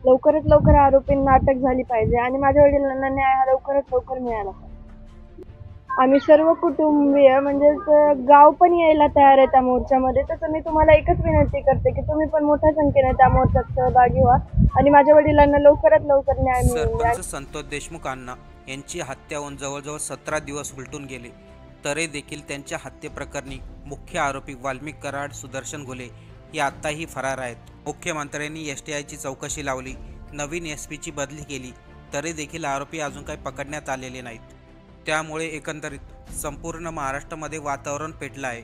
लवकरात लवकर आरोपींना अटक झाली पाहिजे आणि माझ्या वडिलांना न्याय हा लवकरात लवकर मिळाला पाहिजे. आम्ही सर्व कुटुंबीय म्हणजेच गाव पण यायला तयार आहे त्या मोर्चामध्ये. तसं मी तुम्हाला एकच विनंती करते की तुम्ही पण मोठ्या संख्येने त्या मोर्चात सहभागी व्हा आणि माझ्या वडिलांना लवकरात लवकर न्याय मिळवून द्या. सरपंच संतोष देशमुख अण्णा यांची हत्या होऊन जवळजवळ 17 दिवस उलटून गेले तरी देखील त्यांच्या हत्येप्रकरणी मुख्य आरोपी वाल्मिक कराड, सुदर्शन घोले हे आत्ताही फरार आहेत. मुख्यमंत्र्यांनी STIची चौकशी लावली, नवीन SP ची बदली केली तरी देखील आरोपी अजून काही पकडण्यात आलेले नाहीत. त्यामुळे एकंदरीत संपूर्ण महाराष्ट्रामध्ये वातावरण पेटलं आहे.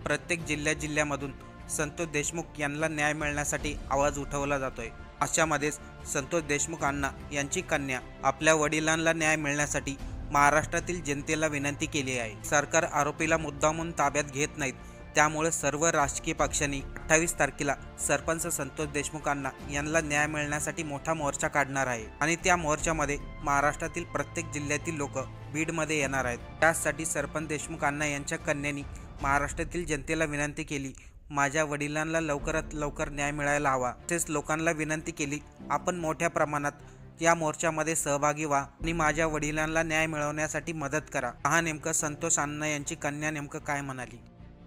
प्रत्येक जिल्ह्यामधून संतोष देशमुख यांना न्याय मिळण्यासाठी आवाज उठवला जातोय. अशामध्येच संतोष देशमुख अण्णा यांची कन्या आपल्या वडिलांना न्याय मिळण्यासाठी महाराष्ट्रातील जनतेला विनंती केली आहे. सरकार आरोपीला मुद्दामून ताब्यात घेत नाहीत, त्यामुळे सर्व राजकीय पक्षांनी 28 तारखेला सरपंच संतोष देशमुख अण्णा यांना न्याय मिळण्यासाठी मोठा मोर्चा काढणार आहे आणि त्या मोर्चामध्ये महाराष्ट्रातील प्रत्येक जिल्ह्यातील लोक बीडमध्ये येणार आहेत. त्यासाठी सरपंच देशमुख अण्णा यांच्या कन्यांनी महाराष्ट्रातील जनतेला विनंती केली, माझ्या वडिलांना लवकरात लवकर न्याय मिळायला हवा. तसेच लोकांना विनंती केली, आपण मोठ्या प्रमाणात या मोर्चामध्ये सहभागी व्हा आणि माझ्या वडिलांना न्याय मिळवण्यासाठी मदत करा. हा नेमकं संतोष अण्णा यांची कन्या नेमकं काय म्हणाली.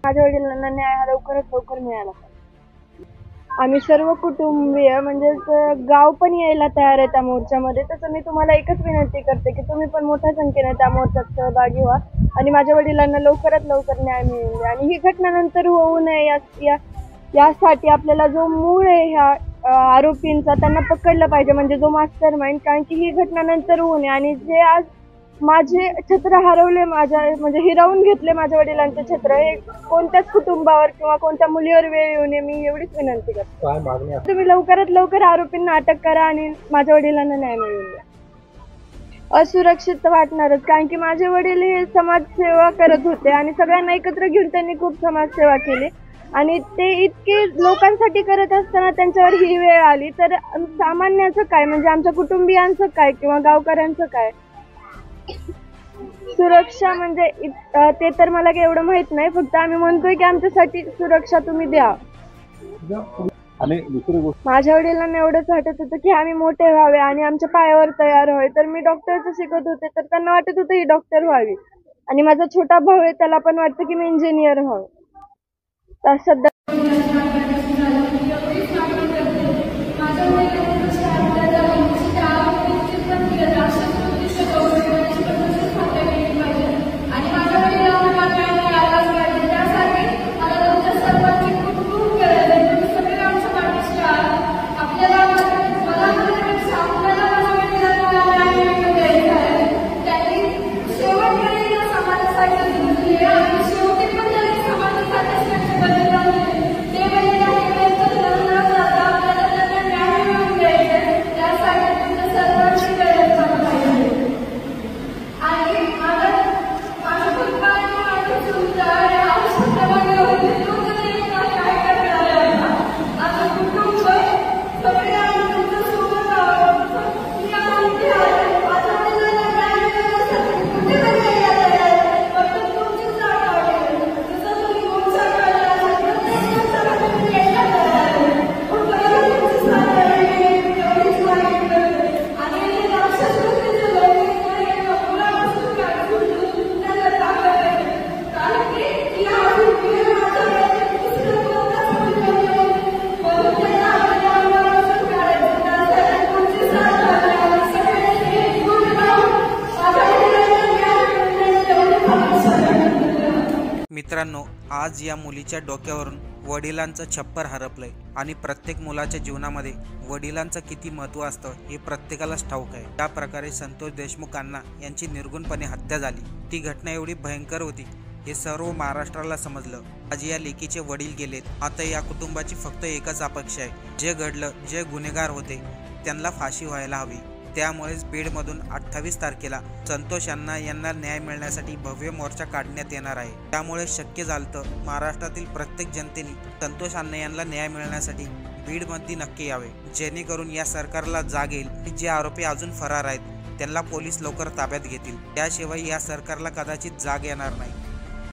माझ्या वडिलांना न्याय हा लवकरात लवकर मिळाला पाहिजे. आम्ही सर्व कुटुंबीय म्हणजेच गाव पण यायला तयार आहे त्या मोर्चामध्ये. तसं मी तुम्हाला एकच विनंती करते की तुम्ही पण मोठ्या संख्येने त्या मोर्चात सहभागी व्हा आणि माझ्या वडिलांना लवकरात लवकर न्याय मिळवून द्या. आणि ही घटना नंतर होऊ नये यासाठी आपल्याला जो मूळ आहे ह्या आरोपींचा त्यांना पकडलं पाहिजे, म्हणजे जो मास्टर माइंड. कारण की ही घटना नंतर होऊ नये आणि जे आज माझे छत्र हरवले, म्हणजे हिरावून घेतले माझ्या वडिलांचे छत्र, हे कोणत्याच कुटुंबावर किंवा कोणत्या मुलीवर वेळ येऊ नये, मी एवढीच विनंती करते. तुम्ही लवकरात लवकर आरोपींना अटक करा आणि माझ्या वडिलांना न्याय मिळवून द्या. असुरक्षित वाटणारच, कारण की माझे वडील हे समाजसेवा करत होते आणि सगळ्यांना एकत्र घेऊन त्यांनी खूप समाजसेवा केली आणि ते इतके लोकांसाठी करत असताना त्यांच्यावर ही वेळ आली तर सामान्याचं काय, म्हणजे आमच्या कुटुंबियांचं काय किंवा गावकऱ्यांचं काय. सुरक्षा म्हणजे ते तर मला काही एवढं माहित नाही, फक्त आम्ही म्हणतोय की आमच्यासाठी सुरक्षा तुम्ही द्या. आणि दुसरी गोष्ट, माझ्या वडिलांना एवढंच वाटत होतं की आम्ही मोठे व्हावे आणि आमच्या पायावर तयार व्हावे. तर मी डॉक्टरचं शिकत होते तर त्यांना वाटत होतं ही डॉक्टर व्हावी आणि माझा छोटा भाऊ आहे त्याला पण वाटतं की मी इंजिनियर व्हावं. तर सध्या मित्रांनो, आज या मुलीच्या डोक्यावरून वडिलांचं छप्पर हरपलंय आणि प्रत्येक मुलाच्या जीवनामध्ये वडिलांचं किती महत्त्व असतं हे प्रत्येकालाच ठाऊक आहे. त्या प्रकारे संतोष देशमुख अण्णा यांची निर्गुणपणे हत्या झाली. ती घटना एवढी भयंकर होती हे सर्व महाराष्ट्राला समजलं. आज या लेकीचे वडील गेलेत. आता या कुटुंबाची फक्त एकच अपेक्षा आहे, जे घडलं, जे गुन्हेगार होते त्यांना फाशी व्हायला हवी. त्यामुळेच बीडमधून 28 तारखेला संतोष अण्णा यांना न्याय मिळण्यासाठी भव्य मोर्चा काढण्यात येणार आहे. त्यामुळे शक्य झालं तर महाराष्ट्रातील प्रत्येक जनतेने संतोष अण्णा यांना न्याय मिळण्यासाठी बीडमध्ये नक्की यावे, जेणेकरून या सरकारला जाग येईल की जे आरोपी अजून फरार आहेत त्यांना पोलीस लवकर ताब्यात घेतील. त्याशिवाय या सरकारला कदाचित जाग येणार नाही.